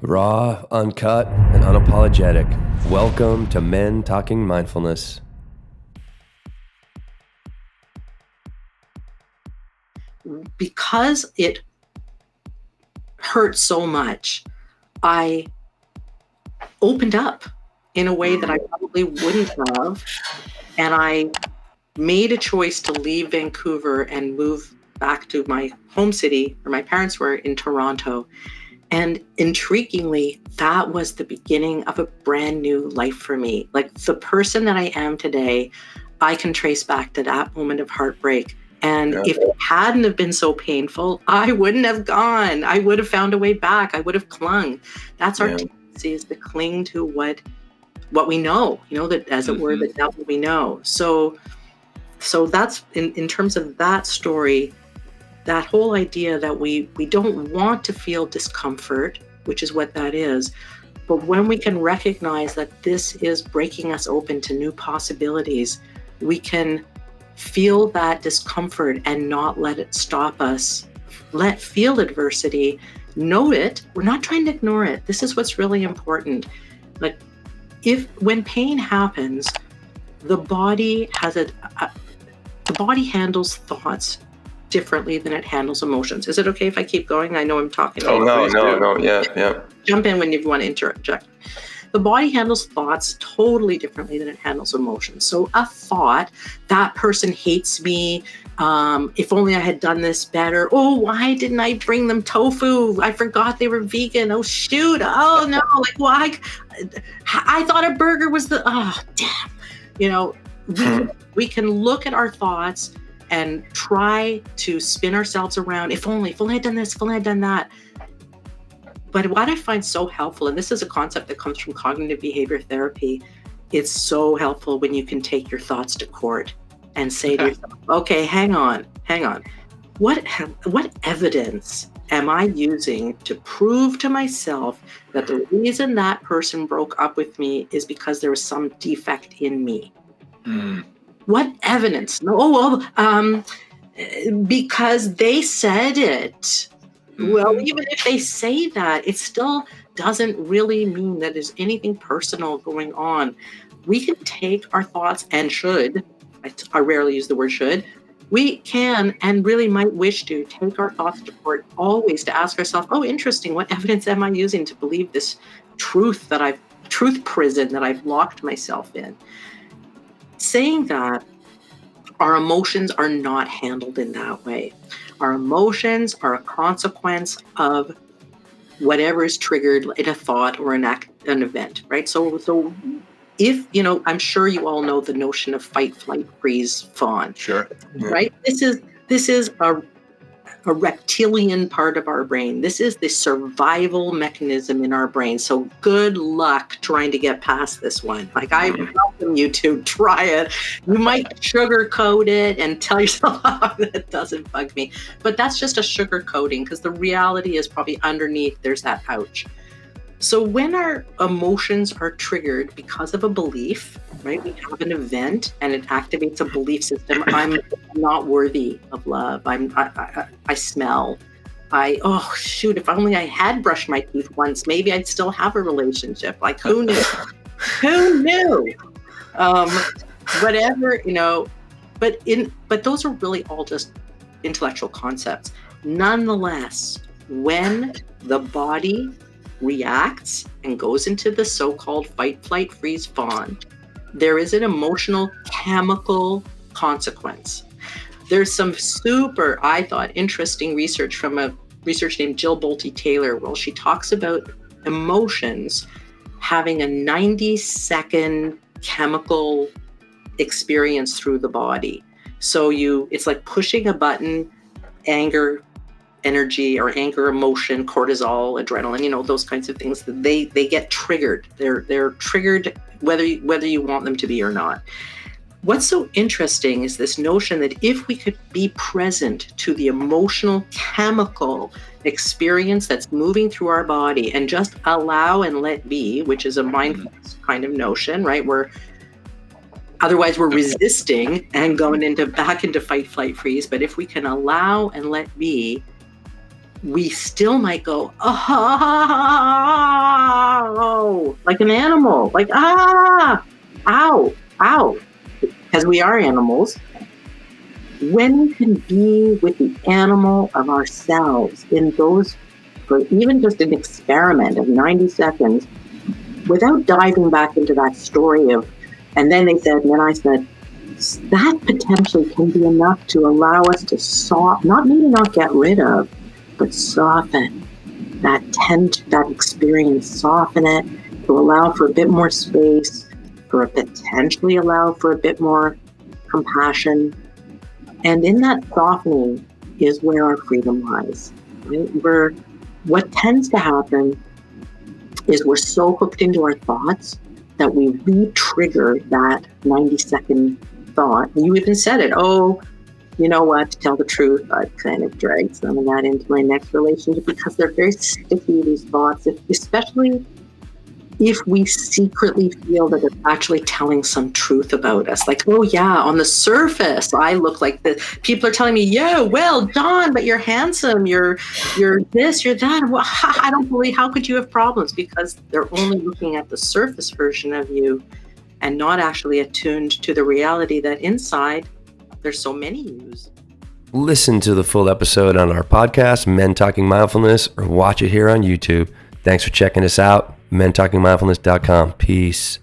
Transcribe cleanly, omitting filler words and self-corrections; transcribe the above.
Raw, uncut, and unapologetic. Welcome to Men Talking Mindfulness. Because it hurt so much, I opened up in a way that I probably wouldn't have. And I made a choice to leave Vancouver and move back to my home city, where my parents were, in Toronto. And intriguingly, that was the beginning of a brand new life for me. Like, the person that I am today, I can trace back to that moment of heartbreak. And if it hadn't have been so painful, I wouldn't have gone. I would have found a way back. I would have clung. That's our tendency, is to cling to what we know, that, as it were, that what we know. So that's in terms of that story, that whole idea that we don't want to feel discomfort, which is what that is. But when we can recognize that this is breaking us open to new possibilities, we can feel that discomfort and not let it stop us. Feel adversity, know it. We're not trying to ignore it. This is what's really important. Like, when pain happens, the body handles thoughts differently than it handles emotions. Is it okay if I keep going? I know I'm talking. Oh, no. Yeah. Jump in when you want to interject. The body handles thoughts totally differently than it handles emotions. So a thought, that person hates me. If only I had done this better. Oh, why didn't I bring them tofu? I forgot they were vegan. Oh, shoot. Oh, no. Like, why? I thought a burger was damn. We can look at our thoughts and try to spin ourselves around. If only I'd done this, if only I'd done that. But what I find so helpful, and this is a concept that comes from cognitive behavior therapy, it's so helpful when you can take your thoughts to court and say to yourself, okay, hang on. What evidence am I using to prove to myself that the reason that person broke up with me is because there was some defect in me? What evidence? Because they said it. Well, even if they say that, it still doesn't really mean that there's anything personal going on. We can take our thoughts, and should, I rarely use the word should, we can and really might wish to take our thoughts to court, always to ask ourselves, oh, interesting, what evidence am I using to believe this truth prison that I've locked myself in? Saying that, our emotions are not handled in that way. Our emotions are a consequence of whatever is triggered in a thought or an event, right? So if, I'm sure you all know the notion of fight, flight, freeze, fawn. Sure. Right? This is a reptilian part of our brain. This is the survival mechanism in our brain. So good luck trying to get past this one. Like, I welcome you to try it. You might sugarcoat it and tell yourself, oh, that doesn't bug me. But that's just a sugarcoating, because the reality is probably underneath there's that ouch. So when our emotions are triggered because of a belief, right? We have an event and it activates a belief system. I'm not worthy of love. I smell. Oh shoot, if only I had brushed my teeth once, maybe I'd still have a relationship. Like, who knew? Who knew? Whatever, but those are really all just intellectual concepts. Nonetheless, when the body reacts and goes into the so-called fight, flight, freeze, fawn, there is an emotional chemical consequence. There's some super, I thought, interesting research from a researcher named Jill Bolte Taylor. Well, she talks about emotions having a 90-second chemical experience through the body. So it's like pushing a button, anger, energy, or anger, emotion, cortisol, adrenaline, those kinds of things. They get triggered. They're triggered whether you want them to be or not. What's so interesting is this notion that if we could be present to the emotional chemical experience that's moving through our body and just allow and let be, which is a mindfulness kind of notion, right? Otherwise we're resisting and going back into fight, flight, freeze. But if we can allow and let be, we still might go, oh, like an animal, like, ow, ow, because we are animals. When we can be with the animal of ourselves in those, for even just an experiment of 90 seconds, without diving back into that story of, and then I said, that potentially can be enough to allow us to not get rid of, but soften that experience, soften it, to allow for a bit more space, potentially allow for a bit more compassion. And in that softening is where our freedom lies. Right? What tends to happen is we're so hooked into our thoughts that we re-trigger that 90-second thought. You even said it, oh, you know what, to tell the truth, I've kind of dragged some of that into my next relationship, because they're very sticky, these thoughts, especially if we secretly feel that it's actually telling some truth about us. Like, oh yeah, on the surface, I look like this. People are telling me, yeah, well, John, but you're handsome, you're this, you're that. Well, I don't believe, how could you have problems? Because they're only looking at the surface version of you and not actually attuned to the reality that inside there's so many yous. Listen to the full episode on our podcast, Men Talking Mindfulness, or watch it here on YouTube. Thanks for checking us out. mentalkingmindfulness.com. Peace.